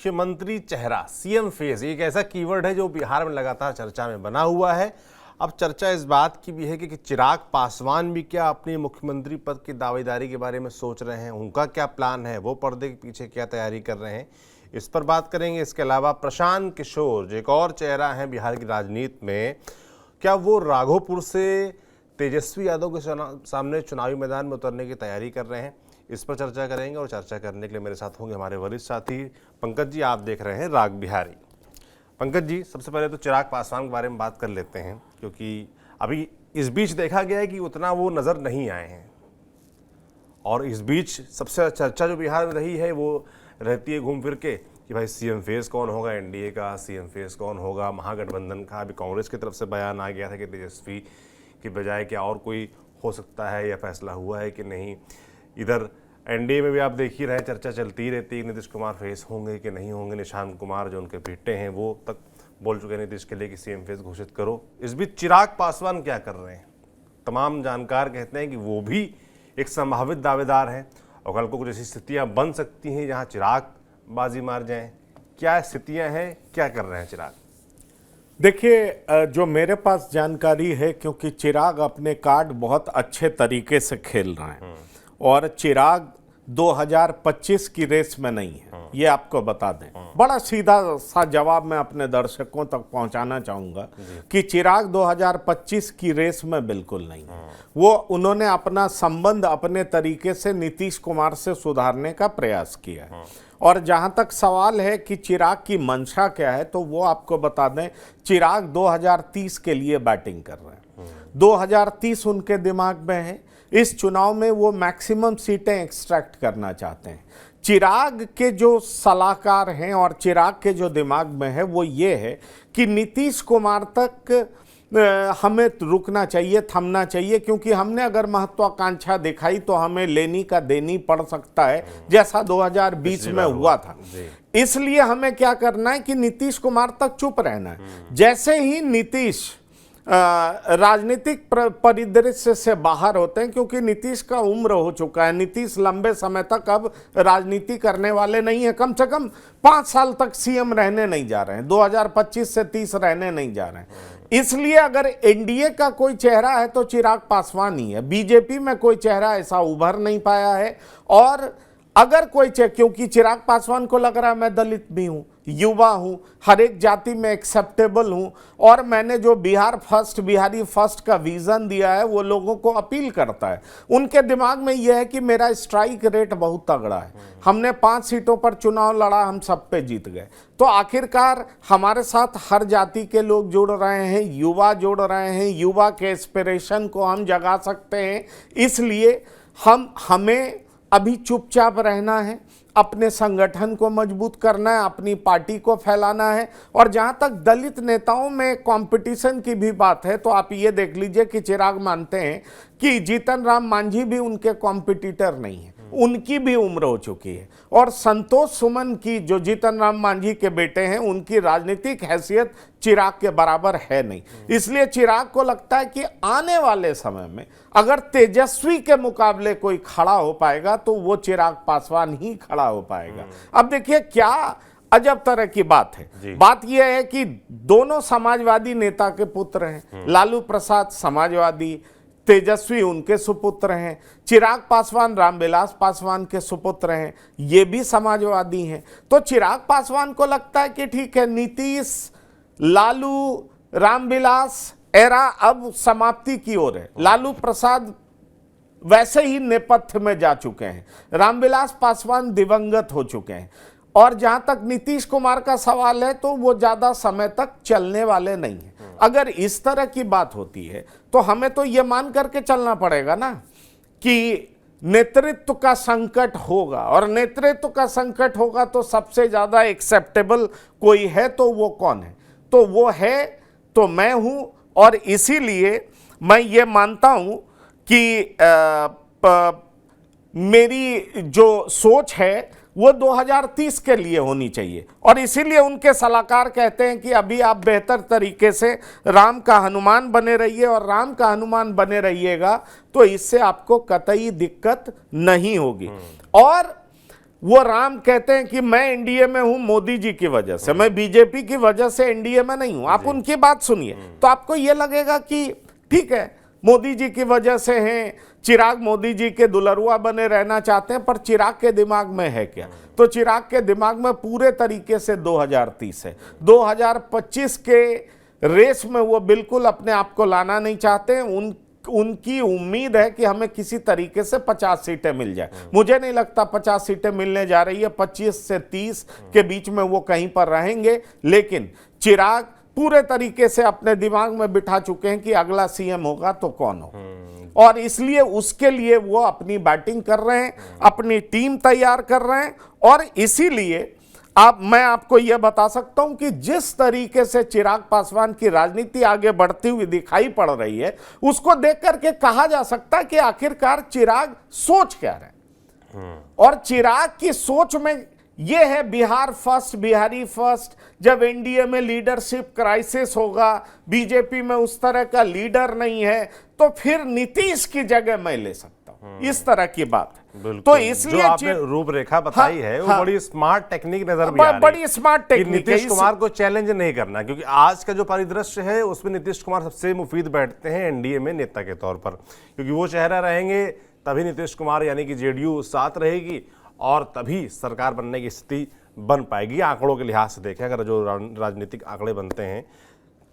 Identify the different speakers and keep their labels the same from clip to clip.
Speaker 1: मुख्यमंत्री चेहरा, CM face, एक ऐसा कीवर्ड है जो बिहार में लगातार चर्चा में बना हुआ है। अब चर्चा इस बात की भी है कि चिराग पासवान भी क्या अपनी मुख्यमंत्री पद की दावेदारी के बारे में सोच रहे हैं, उनका क्या प्लान है, वो पर्दे के पीछे क्या तैयारी कर रहे हैं, इस पर बात करेंगे। इसके अलावा प्रशांत किशोर जो एक और चेहरा है बिहार की राजनीति में, क्या वो राघोपुर से तेजस्वी यादव के सामने चुनावी मैदान में उतरने की तैयारी कर रहे हैं, इस पर चर्चा करेंगे। और चर्चा करने के लिए मेरे साथ होंगे हमारे वरिष्ठ साथी पंकज जी। आप देख रहे हैं राग बिहारी। पंकज जी, सबसे पहले तो चिराग पासवान के बारे में बात कर लेते हैं, क्योंकि अभी इस बीच देखा गया है कि उतना वो नज़र नहीं आए हैं, और इस बीच सबसे चर्चा जो बिहार में रही है वो रहती है घूम फिर के कि भाई सीएम फेस कौन होगा, एनडीए का सीएम फेस कौन होगा, महागठबंधन का। अभी कांग्रेस की तरफ से बयान आ गया था कि तेजस्वी की बजाय क्या और कोई हो सकता है, या फैसला हुआ है कि नहीं। इधर एनडीए में भी आप देख ही रहे, चर्चा चलती ही रहती है नीतीश कुमार फेस होंगे कि नहीं होंगे। निशांत कुमार जो उनके बेटे हैं वो तक बोल चुके हैं नीतीश के लिए कि सीएम फेस घोषित करो। इस बीच चिराग पासवान क्या कर रहे हैं? तमाम जानकार कहते हैं कि वो भी एक संभावित दावेदार हैं, और कल को कुछ ऐसी स्थितियाँ बन सकती हैं जहाँ चिराग बाजी मार जाएं। क्या स्थितियाँ हैं, क्या कर रहे हैं चिराग?
Speaker 2: देखिए, जो मेरे पास जानकारी है, क्योंकि चिराग अपने कार्ड बहुत अच्छे तरीके से खेल रहे हैं, और चिराग 2025 की रेस में नहीं है, ये आपको बता दें। बड़ा सीधा सा जवाब मैं अपने दर्शकों तक पहुंचाना चाहूंगा कि चिराग 2025 की रेस में बिल्कुल नहीं है। वो उन्होंने अपना संबंध अपने तरीके से नीतीश कुमार से सुधारने का प्रयास किया है। और जहां तक सवाल है कि चिराग की मंशा क्या है, तो वो आपको बता दें, चिराग 2030 के लिए बैटिंग कर रहे हैं। 2030 उनके दिमाग में है। इस चुनाव में वो मैक्सिमम सीटें एक्सट्रैक्ट करना चाहते हैं। चिराग के जो सलाहकार हैं और चिराग के जो दिमाग में है वो ये है कि नीतीश कुमार तक हमें रुकना चाहिए, थमना चाहिए, क्योंकि हमने अगर महत्वाकांक्षा दिखाई तो हमें लेनी का देनी पड़ सकता है, जैसा 2020 में हुआ था। इसलिए हमें क्या करना है कि नीतीश कुमार तक चुप रहना है। जैसे ही नीतीश राजनीतिक परिदृश्य से बाहर होते हैं, क्योंकि नीतीश का उम्र हो चुका है, नीतीश लंबे समय तक अब राजनीति करने वाले नहीं है, कम से कम 5 साल तक सीएम रहने नहीं जा रहे हैं, 2025 से 30 रहने नहीं जा रहे हैं। इसलिए अगर एनडीए का कोई चेहरा है तो चिराग पासवान ही है। बीजेपी में कोई चेहरा ऐसा उभर नहीं पाया है। और अगर कोई क्योंकि चिराग पासवान को लग रहा है मैं दलित भी हूं, युवा हूं, हर एक जाति में एक्सेप्टेबल हूं, और मैंने जो बिहार फर्स्ट, बिहारी फर्स्ट का विजन दिया है वो लोगों को अपील करता है। उनके दिमाग में यह है कि मेरा स्ट्राइक रेट बहुत तगड़ा है, हमने 5 सीटों पर चुनाव लड़ा, हम सब पे जीत गए, तो आखिरकार हमारे साथ हर जाति के लोग जुड़ रहे हैं, युवा जुड़ रहे हैं, युवा के एस्पिरेशन को हम जगा सकते हैं। इसलिए हमें अभी चुपचाप रहना है, अपने संगठन को मजबूत करना है, अपनी पार्टी को फैलाना है। और जहां तक दलित नेताओं में कंपटीशन की भी बात है, तो आप ये देख लीजिए कि चिराग मानते हैं कि जीतन राम मांझी भी उनके कॉम्पिटिटर नहीं है, उनकी भी उम्र हो चुकी है। और संतोष सुमन की, जो जीतन राम मांझी के बेटे हैं, उनकी राजनीतिक हैसियत चिराग के बराबर है नहीं। इसलिए चिराग को लगता है कि आने वाले समय में अगर तेजस्वी के मुकाबले कोई खड़ा हो पाएगा तो वो चिराग पासवान ही खड़ा हो पाएगा। अब देखिए क्या अजब तरह की बात है। बात यह है कि दोनों समाजवादी नेता के पुत्र हैं। लालू प्रसाद समाजवादी, तेजस्वी उनके सुपुत्र हैं। चिराग पासवान रामविलास पासवान के सुपुत्र हैं, ये भी समाजवादी हैं। तो चिराग पासवान को लगता है कि ठीक है, नीतीश, लालू, रामविलास एरा अब समाप्ति की ओर है। लालू प्रसाद वैसे ही नेपथ्य में जा चुके हैं, रामविलास पासवान दिवंगत हो चुके हैं, और जहां तक नीतीश कुमार का सवाल है तो वो ज्यादा समय तक चलने वाले नहीं है। अगर इस तरह की बात होती है तो हमें तो ये मान करके चलना पड़ेगा ना कि नेतृत्व का संकट होगा, और नेतृत्व का संकट होगा तो सबसे ज्यादा एक्सेप्टेबल कोई है तो वो कौन है? तो वो है तो मैं हूं। और इसीलिए मैं ये मानता हूं कि मेरी जो सोच है वो 2030 के लिए होनी चाहिए। और इसीलिए उनके सलाहकार कहते हैं कि अभी आप बेहतर तरीके से राम का हनुमान बने रहिए, और राम का हनुमान बने रहिएगा तो इससे आपको कतई दिक्कत नहीं होगी। और वो राम कहते हैं कि मैं एनडीए में हूं मोदी जी की वजह से, मैं बीजेपी की वजह से एनडीए में नहीं हूं। आप उनकी बात सुनिए तो आपको ये लगेगा कि ठीक है, मोदी जी की वजह से हैं, चिराग मोदी जी के दुलरुआ बने रहना चाहते हैं, पर चिराग के दिमाग में है क्या? तो चिराग के दिमाग में पूरे तरीके से 2030 है। 2025 के रेस में वो बिल्कुल अपने आप को लाना नहीं चाहते। उनकी उम्मीद है कि हमें किसी तरीके से 50 सीटें मिल जाए। मुझे नहीं लगता 50 सीटें मिलने जा रही है, 25 से 30 के बीच में वो कहीं पर रहेंगे। लेकिन चिराग पूरे तरीके से अपने दिमाग में बिठा चुके हैं कि अगला सीएम होगा तो कौन हो, और इसलिए उसके लिए वो अपनी बैटिंग कर रहे हैं, अपनी टीम तैयार कर रहे हैं। और इसीलिए मैं आपको यह बता सकता हूं कि जिस तरीके से चिराग पासवान की राजनीति आगे बढ़ती हुई दिखाई पड़ रही है, उसको देख करके कहा जा सकता है कि आखिरकार चिराग सोच क्या रहे हैं। और चिराग की सोच में यह है बिहार फर्स्ट, बिहारी फर्स्ट। जब एनडीए में लीडरशिप क्राइसिस होगा, बीजेपी में उस तरह का लीडर नहीं है, तो फिर नीतीश की जगह मैं ले सकता हूं, इस तरह की बात है। तो इसलिए
Speaker 1: जो आपने रूपरेखा बताई है वो बड़ी स्मार्ट टेक्निक नजर भी आ रही है,
Speaker 2: बड़ी स्मार्ट टेक्निक।
Speaker 1: नीतीश कुमार को चैलेंज नहीं करना, क्योंकि आज का जो परिदृश्य है उसमें नीतीश कुमार सबसे मुफीद बैठते हैं एनडीए में नेता के तौर पर, क्योंकि वो चेहरा रहेंगे तभी नीतीश कुमार यानी कि जेडीयू साथ रहेगी और तभी सरकार बनने की स्थिति बन पाएगी। आंकड़ों के लिहाज से देखें, अगर जो राजनीतिक आंकड़े बनते हैं,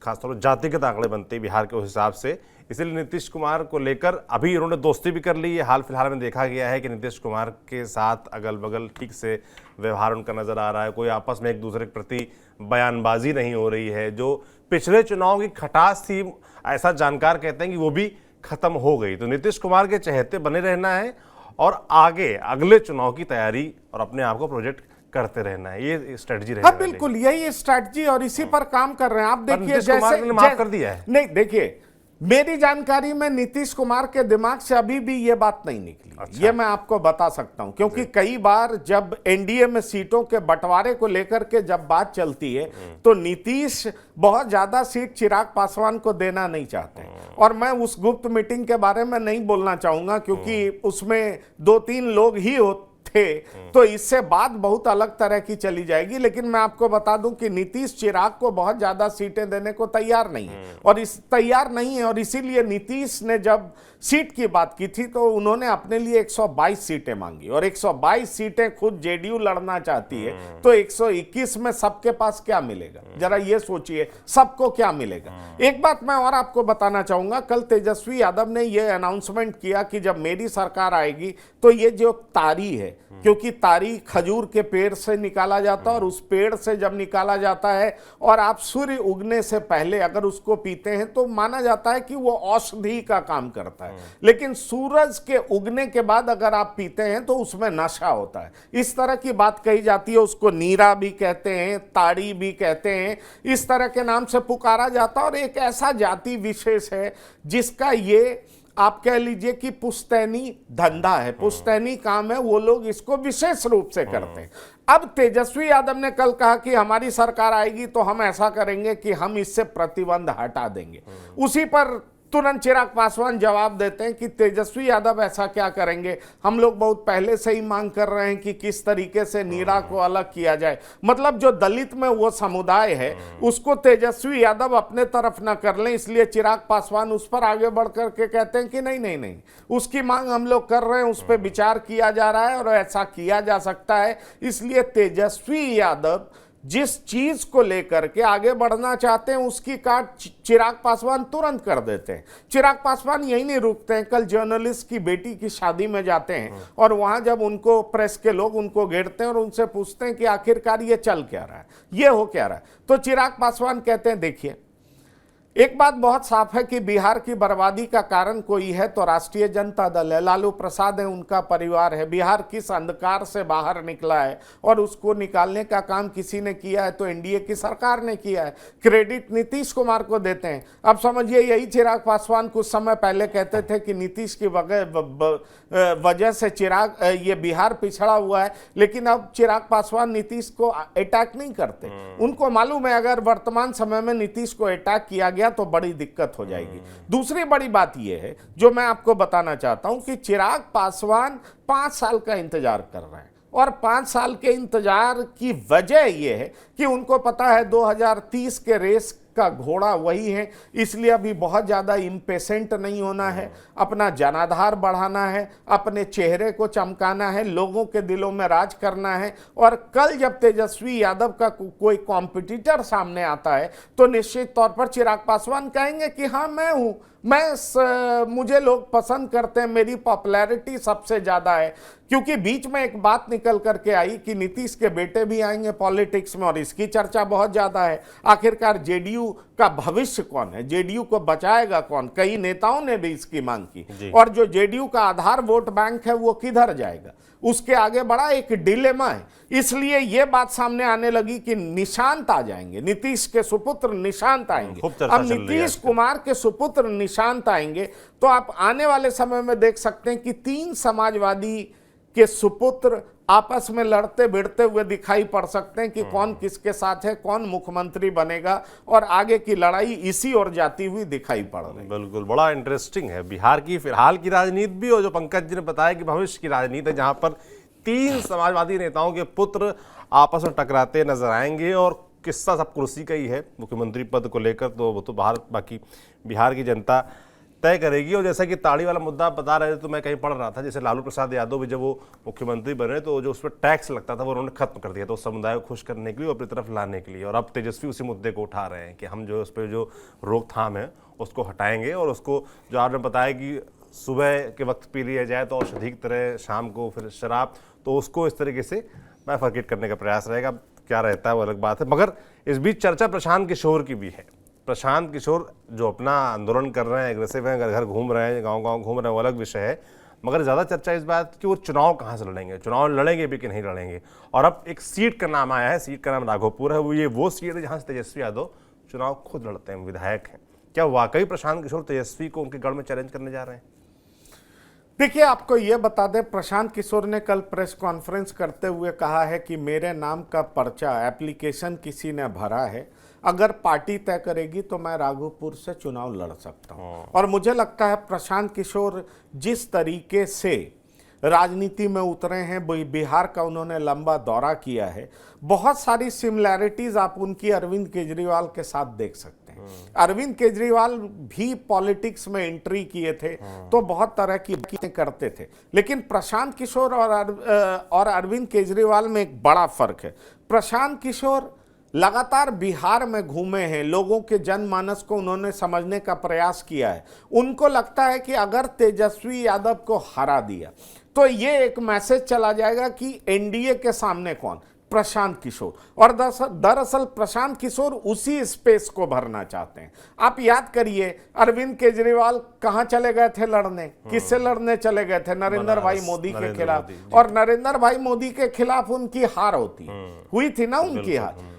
Speaker 1: खासतौर पर जातिगत आंकड़े बनते हैं बिहार के उस हिसाब से, इसलिए नीतीश कुमार को लेकर अभी उन्होंने दोस्ती भी कर ली है। हाल फिलहाल में देखा गया है कि नीतीश कुमार के साथ अगल बगल ठीक से व्यवहार उनका नजर आ रहा है, कोई आपस में एक दूसरे के प्रति बयानबाजी नहीं हो रही है। जो पिछले चुनाव की खटास थी, ऐसा जानकार कहते हैं कि वो भी खत्म हो गई। तो नीतीश कुमार के चहेते बने रहना है और आगे अगले चुनाव की तैयारी और अपने आप को प्रोजेक्ट करते रहना है, ये स्ट्रेटजी रहेगी।
Speaker 2: हाँ बिल्कुल, यही स्ट्रेटजी और इसी पर काम कर रहे हैं। आप देखिए,
Speaker 1: जैसे माफ कर दिया है,
Speaker 2: नहीं देखिए, मेरी जानकारी में नीतीश कुमार के दिमाग से अभी भी ये बात नहीं निकली। अच्छा। ये मैं आपको बता सकता हूं, क्योंकि कई बार जब एनडीए में सीटों के बंटवारे को लेकर के जब बात चलती है तो नीतीश बहुत ज्यादा सीट चिराग पासवान को देना नहीं चाहते। और मैं उस गुप्त मीटिंग के बारे में नहीं बोलना चाहूंगा, क्योंकि उसमें 2-3 लोग ही थे, तो इससे बात बहुत अलग तरह की चली जाएगी। लेकिन मैं आपको बता दूं कि नीतीश चिराग को बहुत ज्यादा सीटें देने को तैयार नहीं है, और इसीलिए नीतीश ने जब सीट की बात की थी तो उन्होंने अपने लिए 122 सीटें मांगी, और 122 सीटें खुद जेडीयू लड़ना चाहती है, तो 121 में सबके पास क्या मिलेगा? जरा ये सोचिए, सबको क्या मिलेगा? एक बात मैं और आपको बताना चाहूंगा, कल तेजस्वी यादव ने यह अनाउंसमेंट किया कि जब मेरी सरकार आएगी तो ये जो तारी है, क्योंकि तारी खजूर के पेड़ से निकाला जाता है, और उस पेड़ से जब निकाला जाता है और आप सूर्य उगने से पहले अगर उसको पीते हैं तो माना जाता है कि वो औषधि का काम करता है। लेकिन सूरज के उगने के बाद अगर आप पीते हैं तो उसमें नशा होता है, इस तरह की बात कही जाती है। उसको नीरा भी कहते हैं, ताड़ी भी कहते हैं, इस तरह के नाम से पुकारा जाता है। और एक ऐसा जाति विशेष है जिसका ये आप कह लीजिए कि पुश्तैनी धंधा है, पुश्तैनी काम है, वो लोग इसको विशेष रूप से करते हैं। अब तेजस्वी यादव ने कल कहा कि हमारी सरकार आएगी तो हम ऐसा करेंगे कि हम इससे प्रतिबंध हटा देंगे। उसी पर तुरंत चिराग पासवान जवाब देते हैं कि तेजस्वी यादव ऐसा क्या करेंगे, हम लोग बहुत पहले से ही मांग कर रहे हैं कि किस तरीके से नीरा को अलग किया जाए। मतलब जो दलित में वो समुदाय है उसको तेजस्वी यादव अपने तरफ ना कर लें, इसलिए चिराग पासवान उस पर आगे बढ़ करके कहते हैं कि नहीं, उसकी मांग हम लोग कर रहे हैं, उस पर विचार किया जा रहा है और ऐसा किया जा सकता है। इसलिए तेजस्वी यादव जिस चीज को लेकर के आगे बढ़ना चाहते हैं उसकी काट चिराग पासवान तुरंत कर देते हैं। चिराग पासवान यही नहीं रुकते हैं, कल जर्नलिस्ट की बेटी की शादी में जाते हैं और वहां जब उनको प्रेस के लोग उनको घेरते हैं और उनसे पूछते हैं कि आखिरकार ये चल क्या रहा है, ये हो क्या रहा है, तो चिराग पासवान कहते हैं देखिए, एक बात बहुत साफ है कि बिहार की बर्बादी का कारण कोई है तो राष्ट्रीय जनता दल है, लालू प्रसाद है, उनका परिवार है। बिहार किस अंधकार से बाहर निकला है और उसको निकालने का काम किसी ने किया है तो एनडीए की सरकार ने किया है। क्रेडिट नीतीश कुमार को देते हैं। अब समझिए, यही चिराग पासवान कुछ समय पहले कहते थे कि नीतीश की वजह से ये बिहार पिछड़ा हुआ है, लेकिन अब चिराग पासवान नीतीश को अटैक नहीं करते। उनको मालूम है अगर वर्तमान समय में नीतीश को अटैक किया गया तो बड़ी दिक्कत हो जाएगी। दूसरी बड़ी बात यह है जो मैं आपको बताना चाहता हूं कि चिराग पासवान 5 साल का इंतजार कर रहे हैं। और 5 साल के इंतजार की वजह यह है कि उनको पता है 2030 के रेस का घोड़ा वही है, इसलिए अभी बहुत ज़्यादा इम्पेशेंट नहीं होना है, अपना जनाधार बढ़ाना है, अपने चेहरे को चमकाना है, लोगों के दिलों में राज करना है। और कल जब तेजस्वी यादव का कोई कॉम्पिटिटर सामने आता है तो निश्चित तौर पर चिराग पासवान कहेंगे कि हाँ मैं हूँ, मुझे लोग पसंद करते हैं, मेरी पॉपुलैरिटी सबसे ज़्यादा है। क्योंकि बीच में एक बात निकल करके आई कि नीतीश के बेटे भी आएंगे पॉलिटिक्स में और इसकी चर्चा बहुत ज़्यादा है। आखिरकार जेडीयू का भविष्य कौन है, जेडीयू को बचाएगा कौन? कई नेताओं ने भी इसकी मांग की। और जो जेडीयू का आधार वोट बैंक है वो किधर जाएगा, उसके आगे बड़ा एक डिलेमा है। इसलिए ये बात सामने आने लगी कि निशांत आ जाएंगे, नीतीश के सुपुत्र निशांत आएंगे। अब नीतीश कुमार के सुपुत्र निशांत आएंगे तो आप आने वाले समय में देख सकते हैं कि 3 समाजवादी के सुपुत्र आपस में लड़ते भिड़ते हुए दिखाई पड़ सकते हैं कि कौन किसके साथ है, कौन मुख्यमंत्री बनेगा, और आगे की लड़ाई इसी ओर जाती हुई दिखाई पड़ रही है।
Speaker 1: बिल्कुल, बड़ा इंटरेस्टिंग है बिहार की फिलहाल की राजनीति भी, और जो पंकज जी ने बताया कि भविष्य की राजनीति है, जहां पर 3 समाजवादी नेताओं के पुत्र आपस में टकराते नजर आएंगे। और किस्सा सब कुर्सी का ही है, मुख्यमंत्री पद को लेकर तो वो तो बाकी बिहार की जनता तय करेगी। और जैसा कि ताड़ी वाला मुद्दा आप बता रहे थे तो मैं कहीं पढ़ रहा था, जैसे लालू प्रसाद यादव भी जब वो मुख्यमंत्री बने तो जो उस पर टैक्स लगता था वो उन्होंने खत्म कर दिया, तो उस समुदाय को खुश करने के लिए अपनी तरफ लाने के लिए। और अब तेजस्वी उसी मुद्दे को उठा रहे हैं कि हम जो उस पर जो रोकथाम है उसको हटाएंगे, और उसको जो आपने बताया कि सुबह के वक्त पी लिया जाए तो औषधि की तरह, शाम को फिर शराब, तो उसको इस तरीके से बाइफरकेट करने का प्रयास रहेगा। क्या रहता है वो अलग बात है। मगर इस बीच चर्चा प्रशांत किशोर की भी है। प्रशांत किशोर जो अपना आंदोलन कर रहे हैं, एग्रेसिव हैं, घर घर घूम रहे हैं, गांव-गांव घूम रहे हैं, वो अलग विषय है। मगर ज़्यादा चर्चा इस बात कि वो चुनाव कहाँ से लड़ेंगे, चुनाव लड़ेंगे भी कि नहीं लड़ेंगे। और अब एक सीट का नाम आया है, सीट का नाम राघोपुर है। वो सीट है जहाँ से तेजस्वी यादव चुनाव खुद लड़ते हैं, विधायक हैं। क्या वाकई प्रशांत किशोर तेजस्वी को उनके गढ़ में चैलेंज करने जा रहे हैं?
Speaker 2: देखिए, आपको यह बता दें, प्रशांत किशोर ने कल प्रेस कॉन्फ्रेंस करते हुए कहा है कि मेरे नाम का पर्चा एप्लीकेशन किसी ने भरा है, अगर पार्टी तय करेगी तो मैं राघोपुर से चुनाव लड़ सकता हूं। और मुझे लगता है प्रशांत किशोर जिस तरीके से राजनीति में उतरे हैं, बिहार का उन्होंने लंबा दौरा किया है, बहुत सारी सिमिलैरिटीज आप उनकी अरविंद केजरीवाल के साथ देख सकते हैं। अरविंद केजरीवाल भी पॉलिटिक्स में एंट्री किए थे तो बहुत तरह की बातें करते थे, लेकिन प्रशांत किशोर और अरविंद केजरीवाल में एक बड़ा फर्क है। प्रशांत किशोर लगातार बिहार में घूमे हैं, लोगों के जनमानस को उन्होंने समझने का प्रयास किया है। उनको लगता है कि अगर तेजस्वी यादव को हरा दिया तो ये एक मैसेज चला जाएगा कि एनडीए के सामने कौन, प्रशांत किशोर। और दरअसल प्रशांत किशोर उसी स्पेस को भरना चाहते हैं। आप याद करिए, अरविंद केजरीवाल कहां चले गए थे लड़ने, किससे लड़ने चले गए थे? नरेंद्र भाई मोदी के खिलाफ। और नरेंद्र भाई मोदी के खिलाफ उनकी हार हुई थी ना, उनकी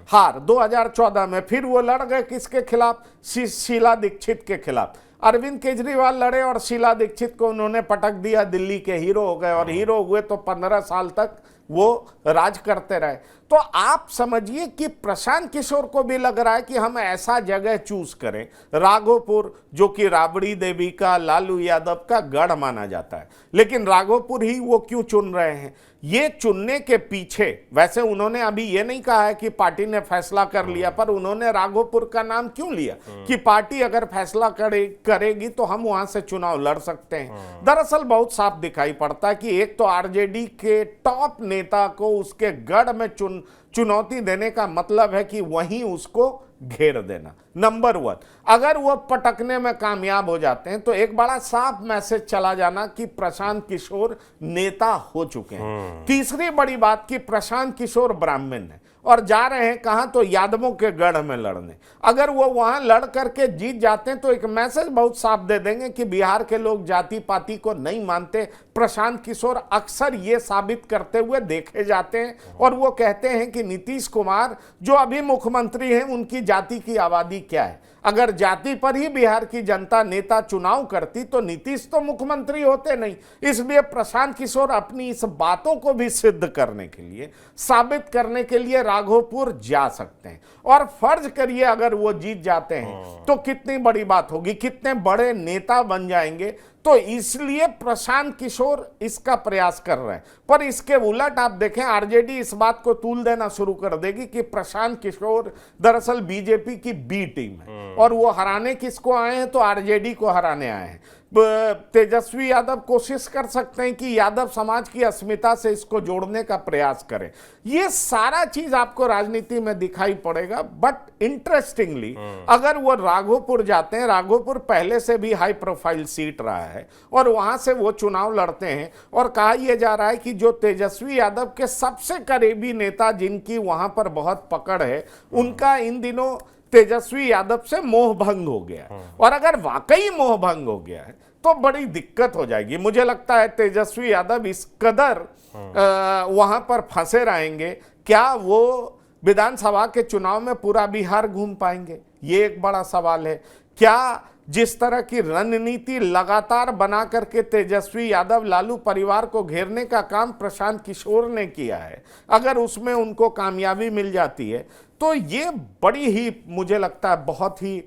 Speaker 2: हार 2014 में। फिर वो लड़ गए किसके खिलाफ? शीला दीक्षित के खिलाफ। अरविंद केजरीवाल लड़े और शीला दीक्षित को उन्होंने पटक दिया, दिल्ली के हीरो हो गए। और हीरो हुए तो 15 साल तक वो राज करते रहे। तो आप समझिए कि प्रशांत किशोर को भी लग रहा है कि हम ऐसा जगह चूज करें, राघोपुर, जो कि राबड़ी देवी का, लालू यादव का गढ़ माना जाता है। लेकिन राघोपुर ही वो क्यों चुन रहे हैं? ये चुनने के पीछे, वैसे उन्होंने अभी ये नहीं कहा है कि पार्टी ने फैसला कर लिया, पर उन्होंने राघोपुर का नाम क्यों लिया कि पार्टी अगर फैसला करेगी तो हम वहां से चुनाव लड़ सकते हैं। दरअसल बहुत साफ दिखाई पड़ता है कि एक तो आरजेडी के टॉप नेता को उसके गढ़ में चुनौती देने का मतलब है कि वहीं उसको घेर देना। नंबर 1, अगर वो पटकने में कामयाब हो जाते हैं तो एक बड़ा साफ मैसेज चला जाना कि प्रशांत किशोर नेता हो चुके हैं। तीसरी बड़ी बात कि प्रशांत किशोर ब्राह्मण है और जा रहे हैं कहां? तो यादवों के गढ़ में लड़ने। अगर वो वहां लड़ करके जीत जाते हैं तो एक मैसेज बहुत साफ दे देंगे कि बिहार के लोग जाति पाति को नहीं मानते। प्रशांत किशोर अक्सर ये साबित करते हुए देखे जाते हैं और वो कहते हैं कि नीतीश कुमार जो अभी मुख्यमंत्री हैं उनकी जाति की आबादी क्या है। अगर जाति पर ही बिहार की जनता नेता चुनाव करती तो नीतीश तो मुख्यमंत्री होते नहीं। इसलिए प्रशांत किशोर अपनी इस बातों को भी सिद्ध करने के लिए, साबित करने के लिए राघोपुर जा सकते हैं। और फर्ज करिए अगर वो जीत जाते हैं तो कितनी बड़ी बात होगी, कितने बड़े नेता बन जाएंगे। तो इसलिए प्रशांत किशोर इसका प्रयास कर रहे हैं। पर इसके उलट आप देखें, आरजेडी इस बात को तूल देना शुरू कर देगी कि प्रशांत किशोर दरअसल बीजेपी की बी टीम है और वो हराने किसको आए हैं, तो आरजेडी को हराने आए हैं। तेजस्वी यादव कोशिश कर सकते हैं कि यादव समाज की अस्मिता से इसको जोड़ने का प्रयास करें। ये सारा चीज आपको राजनीति में दिखाई पड़ेगा। बट इंटरेस्टिंगली अगर वो राघोपुर जाते हैं, राघोपुर पहले से भी हाई प्रोफाइल सीट रहा है और वहां से वो चुनाव लड़ते हैं, और कहा यह जा रहा है कि जो तेजस्वी यादव के सबसे करीबी नेता जिनकी वहां पर बहुत पकड़ है, उनका इन दिनों तेजस्वी यादव से मोह भंग हो गया है। और अगर वाकई मोह भंग हो गया है तो बड़ी दिक्कत हो जाएगी। मुझे लगता है तेजस्वी यादव इस कदर वहां पर फंसे रहेंगे, क्या वो विधानसभा के चुनाव में पूरा बिहार घूम पाएंगे, ये एक बड़ा सवाल है। क्या जिस तरह की रणनीति लगातार बना करके तेजस्वी यादव लालू परिवार को घेरने का काम प्रशांत किशोर ने किया है, अगर उसमें उनको कामयाबी मिल जाती है तो ये बड़ी ही, मुझे लगता है बहुत ही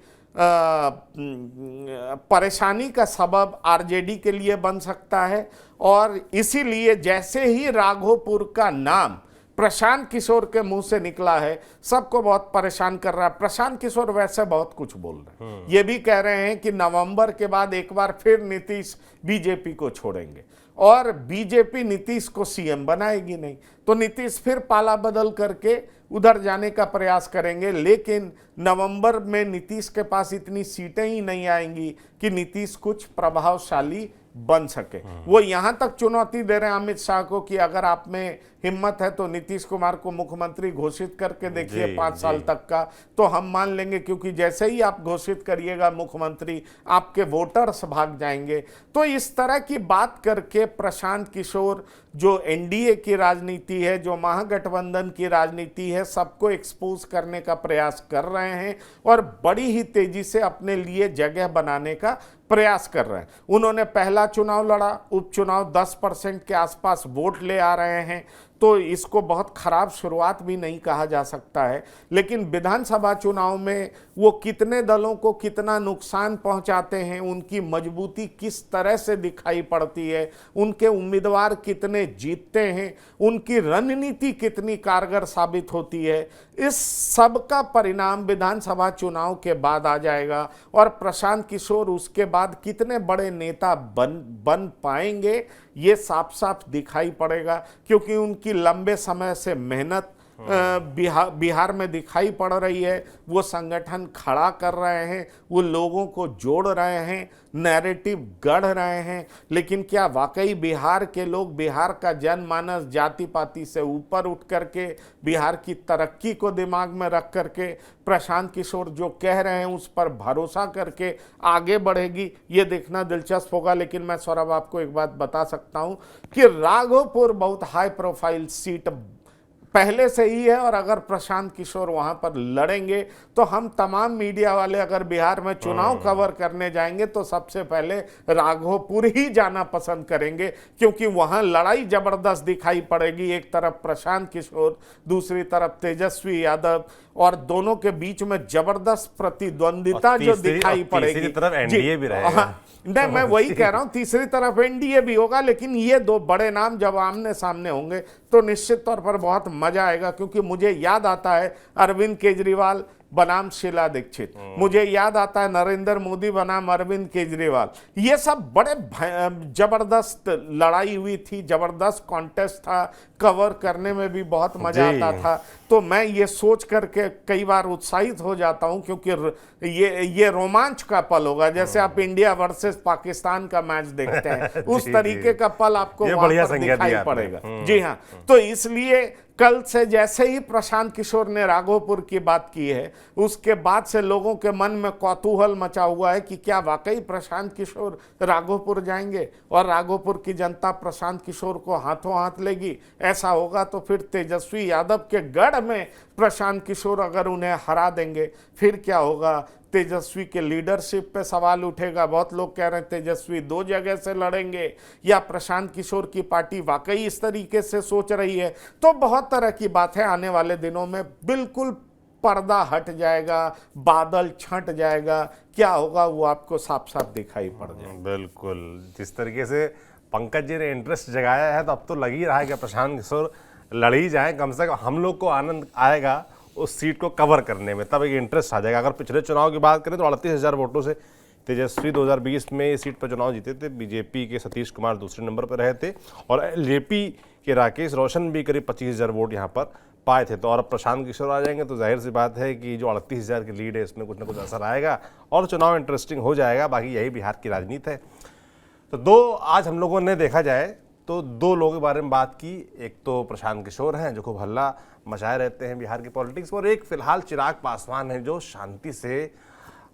Speaker 2: परेशानी का सबब आरजेडी के लिए बन सकता है। और इसीलिए जैसे ही राघोपुर का नाम प्रशांत किशोर के मुंह से निकला है, सबको बहुत परेशान कर रहा है। प्रशांत किशोर वैसे बहुत कुछ बोल रहे हैं, ये भी कह रहे हैं कि नवंबर के बाद एक बार फिर नीतीश बीजेपी को छोड़ेंगे और बीजेपी नीतीश को सीएम बनाएगी नहीं, तो नीतीश फिर पाला बदल करके उधर जाने का प्रयास करेंगे। लेकिन नवंबर में नीतीश के पास इतनी सीटें ही नहीं आएंगी कि नीतीश कुछ प्रभावशाली बन सके। वो यहां तक चुनौती दे रहे हैं अमित शाह को कि अगर आप में हिम्मत है तो नीतीश कुमार को मुख्यमंत्री घोषित करके देखिए 5 साल तक का, तो हम मान लेंगे, क्योंकि जैसे ही आप घोषित करिएगा मुख्यमंत्री, आपके वोटर्स भाग जाएंगे। तो इस तरह की बात करके प्रशांत किशोर जो एनडीए की राजनीति है, जो महागठबंधन की राजनीति है, सबको एक्सपोज करने का प्रयास कर रहे हैं और बड़ी ही तेजी से अपने लिए जगह बनाने का प्रयास कर रहे हैं। उन्होंने पहला चुनाव लड़ा, उपचुनाव 10% के आसपास वोट ले आ रहे हैं, तो इसको बहुत खराब शुरुआत भी नहीं कहा जा सकता है। लेकिन विधानसभा चुनाव में वो कितने दलों को कितना नुकसान पहुंचाते हैं, उनकी मजबूती किस तरह से दिखाई पड़ती है, उनके उम्मीदवार कितने जीतते हैं, उनकी रणनीति कितनी कारगर साबित होती है, इस सब का परिणाम विधानसभा चुनाव के बाद आ जाएगा। और प्रशांत किशोर उसके बाद कितने बड़े नेता बन पाएंगे, ये साफ साफ दिखाई पड़ेगा, क्योंकि उनकी लंबे समय से मेहनत बिहार में दिखाई पड़ रही है। वो संगठन खड़ा कर रहे हैं, वो लोगों को जोड़ रहे हैं, नैरेटिव गढ़ रहे हैं। लेकिन क्या वाकई बिहार के लोग, बिहार का जनमानस जाति पाति से ऊपर उठ करके बिहार की तरक्की को दिमाग में रख करके प्रशांत किशोर जो कह रहे हैं उस पर भरोसा करके आगे बढ़ेगी, ये देखना दिलचस्प होगा। लेकिन मैं सौरभ आपको एक बात बता सकता हूं कि राघोपुर बहुत हाई प्रोफाइल सीट पहले से ही है, और अगर प्रशांत किशोर वहां पर लड़ेंगे तो हम तमाम मीडिया वाले अगर बिहार में चुनाव कवर करने जाएंगे तो सबसे पहले राघोपुर ही जाना पसंद करेंगे, क्योंकि वहां लड़ाई जबरदस्त दिखाई पड़ेगी। एक तरफ प्रशांत किशोर, दूसरी तरफ तेजस्वी यादव, और दोनों के बीच में जबरदस्त प्रतिद्वंदिता जो दिखाई पड़ेगी।
Speaker 1: तीसरी तरफ एनडीए भी रहेगा।
Speaker 2: नहीं, मैं वही कह रहा हूं, तीसरी तरफ एनडीए भी होगा। लेकिन ये दो बड़े नाम जब आमने सामने होंगे तो निश्चित तौर पर बहुत मजा आएगा, क्योंकि मुझे याद आता है अरविंद केजरीवाल बनाम शीला दीक्षित, मुझे याद आता है नरेंद्र मोदी बनाम अरविंद केजरीवाल। ये सब बड़े जबरदस्त लड़ाई हुई थी, जबरदस्त कॉन्टेस्ट था, कवर करने में भी बहुत मजा आता था। तो मैं ये सोच करके कई बार उत्साहित हो जाता हूं, क्योंकि ये रोमांच का पल होगा। जैसे आप इंडिया वर्सेस पाकिस्तान का मैच देखते हैं, उस तरीके का पल आपको वहां पर दिखाई पड़ेगा। जी हाँ, तो इसलिए कल से जैसे ही प्रशांत किशोर ने राघोपुर की बात की है, उसके बाद से लोगों के मन में कौतूहल मचा हुआ है कि क्या वाकई प्रशांत किशोर राघोपुर जाएंगे और राघोपुर की जनता प्रशांत किशोर को हाथों हाथ लेगी। ऐसा होगा तो फिर तेजस्वी यादव के गढ़ में प्रशांत किशोर अगर उन्हें हरा देंगे, फिर क्या होगा, तेजस्वी के लीडरशिप पे सवाल उठेगा। बहुत लोग कह रहे हैं तेजस्वी 2 जगह से लड़ेंगे, या प्रशांत किशोर की पार्टी वाकई इस तरीके से सोच रही है। तो बहुत तरह की बातें आने वाले दिनों में बिल्कुल पर्दा हट जाएगा, बादल छंट जाएगा, क्या होगा वो आपको साफ साफ दिखाई पड़ जाएगा।
Speaker 1: बिल्कुल, जिस तरीके से पंकज जी ने इंटरेस्ट जगाया है, तो अब तो लग ही रहा है कि प्रशांत किशोर लड़ ही जाए, कम से कम हम लोग को आनंद आएगा उस सीट को कवर करने में, तब एक इंटरेस्ट आ जाएगा। अगर पिछले चुनाव की बात करें तो 38,000 वोटों से तेजस्वी 2020 में इस सीट पर चुनाव जीते थे। बीजेपी के सतीश कुमार दूसरे नंबर पर रहे थे और एलजेपी के राकेश रोशन भी करीब 25,000 वोट यहाँ पर पाए थे। तो और अब प्रशांत किशोर आ जाएंगे तो जाहिर सी बात है कि जो 38,000 की लीड है इसमें कुछ ना कुछ असर आएगा और चुनाव इंटरेस्टिंग हो जाएगा। बाकी यही बिहार की राजनीति है। तो आज हम लोगों ने देखा जाए तो 2 लोगों के बारे में बात की। एक तो प्रशांत किशोर हैं जो खूब हल्ला मचाए रहते हैं बिहार की पॉलिटिक्स, और एक फिलहाल चिराग पासवान है जो शांति से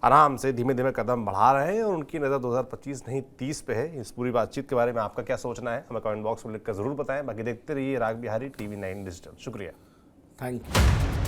Speaker 1: आराम से धीमे धीमे कदम बढ़ा रहे हैं और उनकी नज़र 2025 नहीं 30 पे है। इस पूरी बातचीत के बारे में आपका क्या सोचना है हमें कमेंट बॉक्स में लिखकर ज़रूर बताएं। बाकी देखते रहिए राग बिहारी TV9 डिजिटल। शुक्रिया,
Speaker 2: थैंक यू।